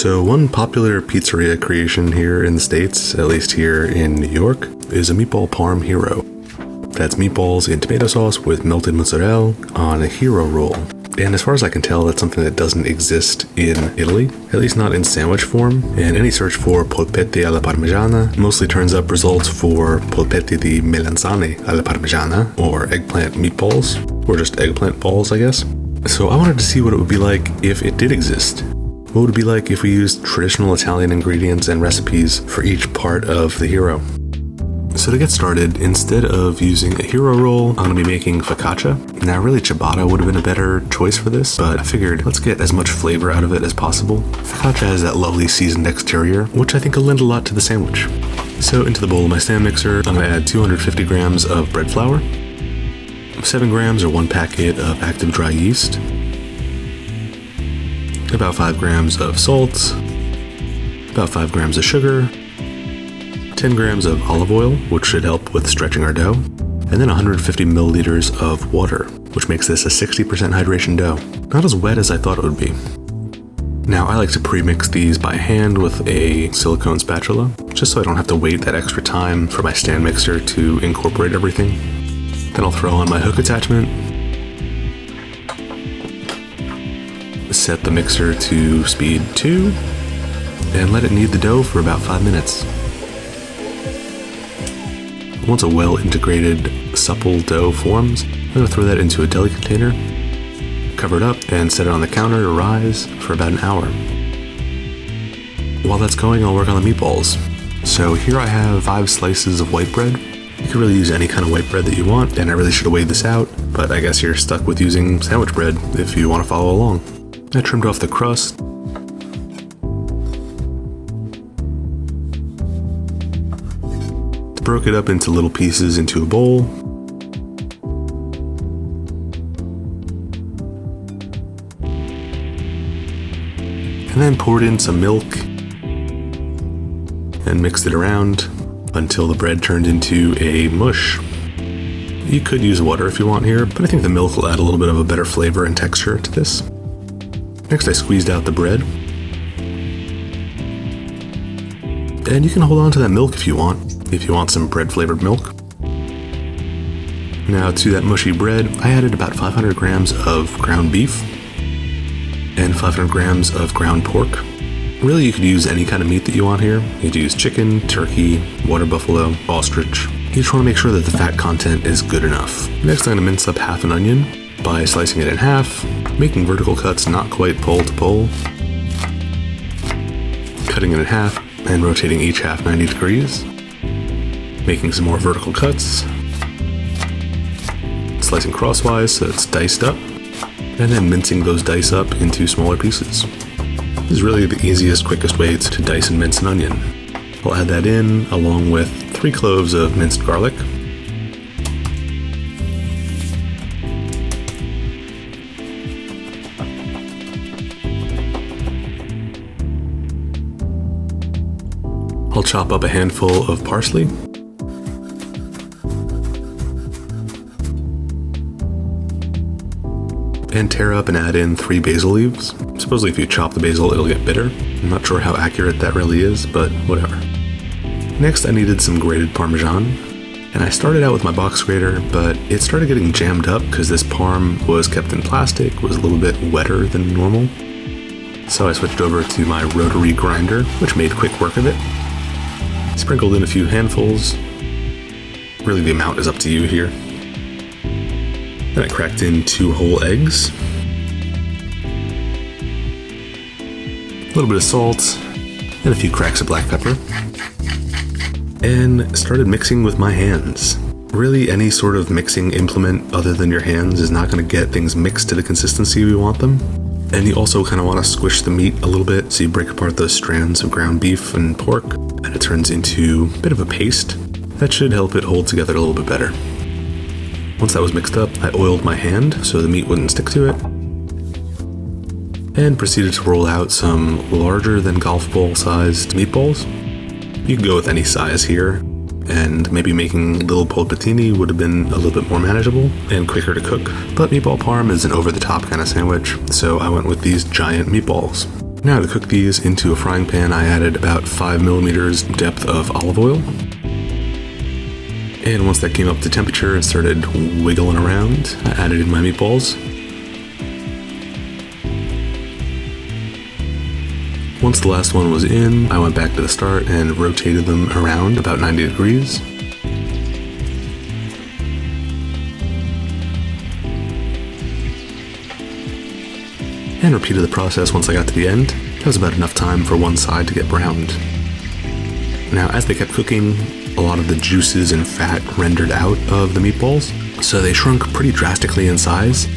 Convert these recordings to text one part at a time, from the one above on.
So one popular pizzeria creation here in the States, at least here in New York, is a meatball parm hero. That's meatballs in tomato sauce with melted mozzarella on a hero roll. And as far as I can tell, that's something that doesn't exist in Italy, at least not in sandwich form. And any search for polpetti alla parmigiana mostly turns up results for polpetti di melanzane alla parmigiana, or eggplant meatballs, or just eggplant balls, I guess. So I wanted to see what it would be like if it did exist. What would it be like if we used traditional Italian ingredients and recipes for each part of the hero? So to get started, instead of using a hero roll, I'm going to be making focaccia. Now really ciabatta would have been a better choice for this, but I figured let's get as much flavor out of it as possible. Focaccia has that lovely seasoned exterior, which I think will lend a lot to the sandwich. So into the bowl of my stand mixer, I'm going to add 250 grams of bread flour, 7 grams or 1 packet of active dry yeast, about 5 grams of salt, about 5 grams of sugar, 10 grams of olive oil, which should help with stretching our dough, and then 150 milliliters of water, which makes this a 60% hydration dough. Not as wet as I thought it would be. Now I like to pre-mix these by hand with a silicone spatula, just so I don't have to wait that extra time for my stand mixer to incorporate everything. Then I'll throw on my hook attachment, set the mixer to speed 2, and let it knead the dough for about 5 minutes. Once a well-integrated, supple dough forms, I'm going to throw that into a deli container, cover it up, and set it on the counter to rise for about an hour. While that's going, I'll work on the meatballs. So here I have 5 slices of white bread. You can really use any kind of white bread that you want, and I really should have weighed this out, but I guess you're stuck with using sandwich bread if you want to follow along. I trimmed off the crust, broke it up into little pieces into a bowl, and then poured in some milk and mixed it around until the bread turned into a mush. You could use water if you want here, but I think the milk will add a little bit of a better flavor and texture to this. Next, I squeezed out the bread. And you can hold on to that milk if you want some bread-flavored milk. Now to that mushy bread, I added about 500 grams of ground beef and 500 grams of ground pork. Really, you could use any kind of meat that you want here. You could use chicken, turkey, water buffalo, ostrich. You just want to make sure that the fat content is good enough. Next, I'm going to mince up half an onion by slicing it in half, making vertical cuts not quite pole to pole, cutting it in half, and rotating each half 90 degrees, making some more vertical cuts, slicing crosswise so it's diced up, and then mincing those dice up into smaller pieces. This is really the easiest, quickest way to dice and mince an onion. I'll add that in along with 3 cloves of minced garlic, I'll chop up a handful of parsley, and tear up and add in 3 basil leaves. Supposedly if you chop the basil, it'll get bitter. I'm not sure how accurate that really is, but whatever. Next, I needed some grated Parmesan, and I started out with my box grater, but it started getting jammed up because this parm was kept in plastic, was a little bit wetter than normal. So I switched over to my rotary grinder, which made quick work of it. Sprinkled in a few handfuls. Really, the amount is up to you here. Then I cracked in 2 whole eggs, a little bit of salt, and a few cracks of black pepper, and started mixing with my hands. Really, any sort of mixing implement other than your hands is not going to get things mixed to the consistency we want them. And you also kind of want to squish the meat a little bit, so you break apart those strands of ground beef and pork, and it turns into a bit of a paste. That should help it hold together a little bit better. Once that was mixed up, I oiled my hand so the meat wouldn't stick to it, and proceeded to roll out some larger than golf ball sized meatballs. You can go with any size here, and maybe making little polpettini would have been a little bit more manageable and quicker to cook. But meatball parm is an over-the-top kind of sandwich, so I went with these giant meatballs. Now to cook these into a frying pan, I added about 5 millimeters depth of olive oil. And once that came up to temperature and started wiggling around, I added in my meatballs. Once the last one was in, I went back to the start and rotated them around about 90 degrees. And repeated the process once I got to the end. That was about enough time for one side to get browned. Now, as they kept cooking, a lot of the juices and fat rendered out of the meatballs, so they shrunk pretty drastically in size.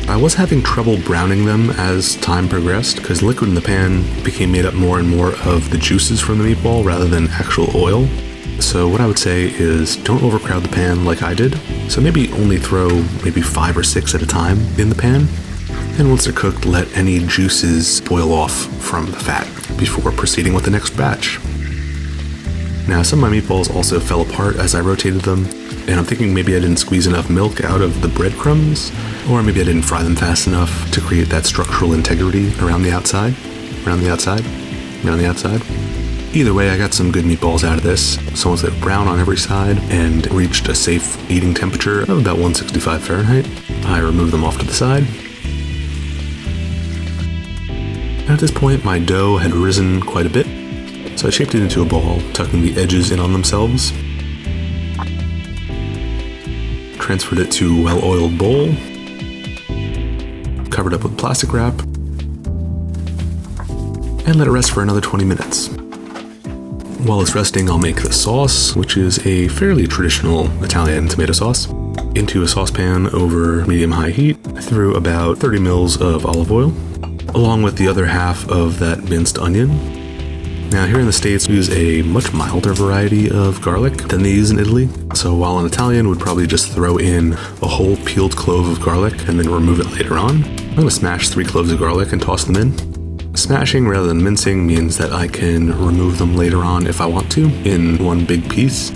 I was having trouble browning them as time progressed because the liquid in the pan became made up more and more of the juices from the meatball rather than actual oil. So what I would say is don't overcrowd the pan like I did. So maybe only throw maybe 5 or 6 at a time in the pan. And once they're cooked, let any juices boil off from the fat before proceeding with the next batch. Now, some of my meatballs also fell apart as I rotated them, and I'm thinking maybe I didn't squeeze enough milk out of the breadcrumbs, or maybe I didn't fry them fast enough to create that structural integrity around the outside. Either way, I got some good meatballs out of this. So once they were brown on every side and reached a safe eating temperature of about 165 Fahrenheit, I removed them off to the side. At this point, my dough had risen quite a bit, so I shaped it into a ball, tucking the edges in on themselves. Transferred it to a well-oiled bowl, covered up with plastic wrap, and let it rest for another 20 minutes. While it's resting, I'll make the sauce, which is a fairly traditional Italian tomato sauce. Into a saucepan over medium-high heat, I threw about 30 mils of olive oil, along with the other half of that minced onion. Now here in the States, we use a much milder variety of garlic than they use in Italy. So while an Italian would probably just throw in a whole peeled clove of garlic and then remove it later on, I'm going to smash 3 cloves of garlic and toss them in. Smashing rather than mincing means that I can remove them later on if I want to in one big piece.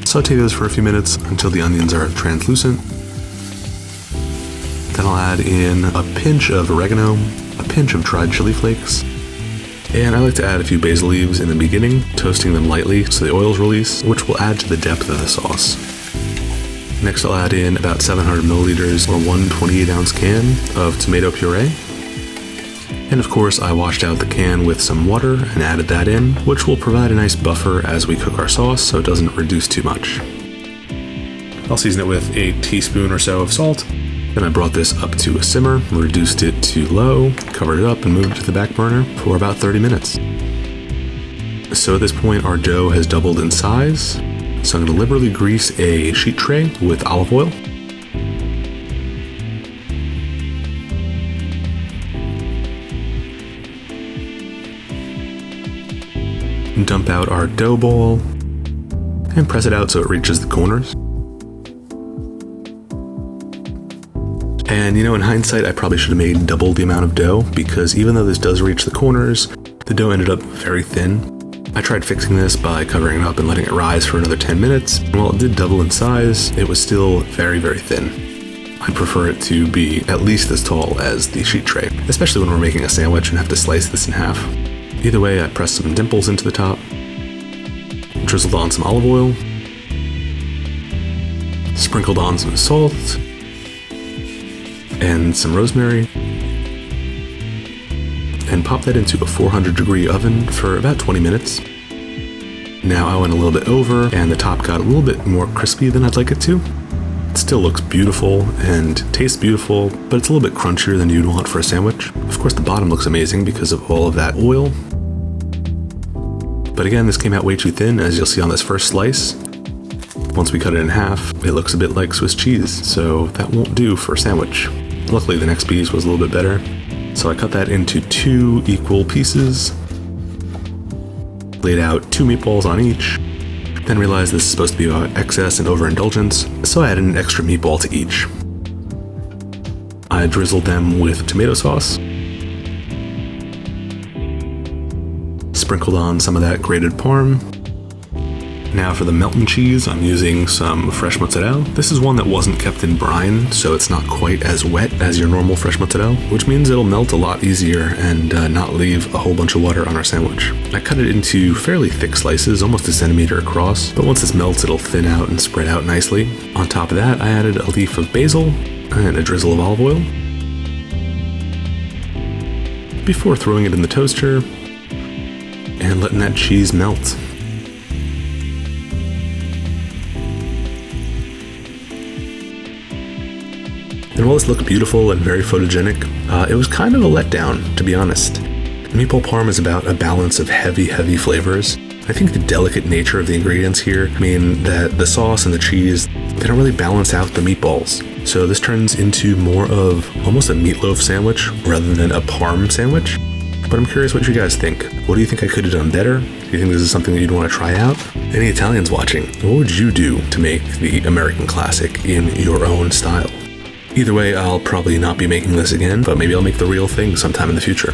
Saute those for a few minutes until the onions are translucent. Then I'll add in a pinch of oregano, a pinch of dried chili flakes, and I like to add a few basil leaves in the beginning, toasting them lightly so the oils release, which will add to the depth of the sauce. Next I'll add in about 700 milliliters or 1 28-ounce can of tomato puree. And of course I washed out the can with some water and added that in, which will provide a nice buffer as we cook our sauce so it doesn't reduce too much. I'll season it with a teaspoon or so of salt. Then I brought this up to a simmer, reduced it to low, covered it up, and moved it to the back burner for about 30 minutes. So at this point, our dough has doubled in size. So I'm going to liberally grease a sheet tray with olive oil. Dump out our dough ball and press it out so it reaches the corners. And you know, in hindsight, I probably should have made double the amount of dough because even though this does reach the corners, the dough ended up very thin. I tried fixing this by covering it up and letting it rise for another 10 minutes. And while it did double in size, it was still very, very thin. I prefer it to be at least as tall as the sheet tray, especially when we're making a sandwich and have to slice this in half. Either way, I pressed some dimples into the top, drizzled on some olive oil, sprinkled on some salt, and some rosemary, and popped that into a 400-degree oven for about 20 minutes. Now I went a little bit over, and the top got a little bit more crispy than I'd like it to. It still looks beautiful and tastes beautiful, but it's a little bit crunchier than you'd want for a sandwich. Of course, the bottom looks amazing because of all of that oil. But again, this came out way too thin, as you'll see on this first slice. Once we cut it in half, it looks a bit like Swiss cheese, so that won't do for a sandwich. Luckily, the next piece was a little bit better, so I cut that into 2 equal pieces, laid out 2 meatballs on each, then realized this is supposed to be about excess and overindulgence, so I added an extra meatball to each. I drizzled them with tomato sauce, sprinkled on some of that grated parm, Now for the melting cheese, I'm using some fresh mozzarella. This is one that wasn't kept in brine, so it's not quite as wet as your normal fresh mozzarella, which means it'll melt a lot easier and not leave a whole bunch of water on our sandwich. I cut it into fairly thick slices, almost a centimeter across, but once this melts, it'll thin out and spread out nicely. On top of that, I added a leaf of basil and a drizzle of olive oil before throwing it in the toaster and letting that cheese melt. And while this looked beautiful and very photogenic, it was kind of a letdown, to be honest. Meatball parm is about a balance of heavy flavors. I think the delicate nature of the ingredients here mean that the sauce and the cheese, they don't really balance out the meatballs. So this turns into more of almost a meatloaf sandwich rather than a parm sandwich. But I'm curious what you guys think. What do you think I could have done better? Do you think this is something that you'd want to try out? Any Italians watching, what would you do to make the American classic in your own style? Either way, I'll probably not be making this again, but maybe I'll make the real thing sometime in the future.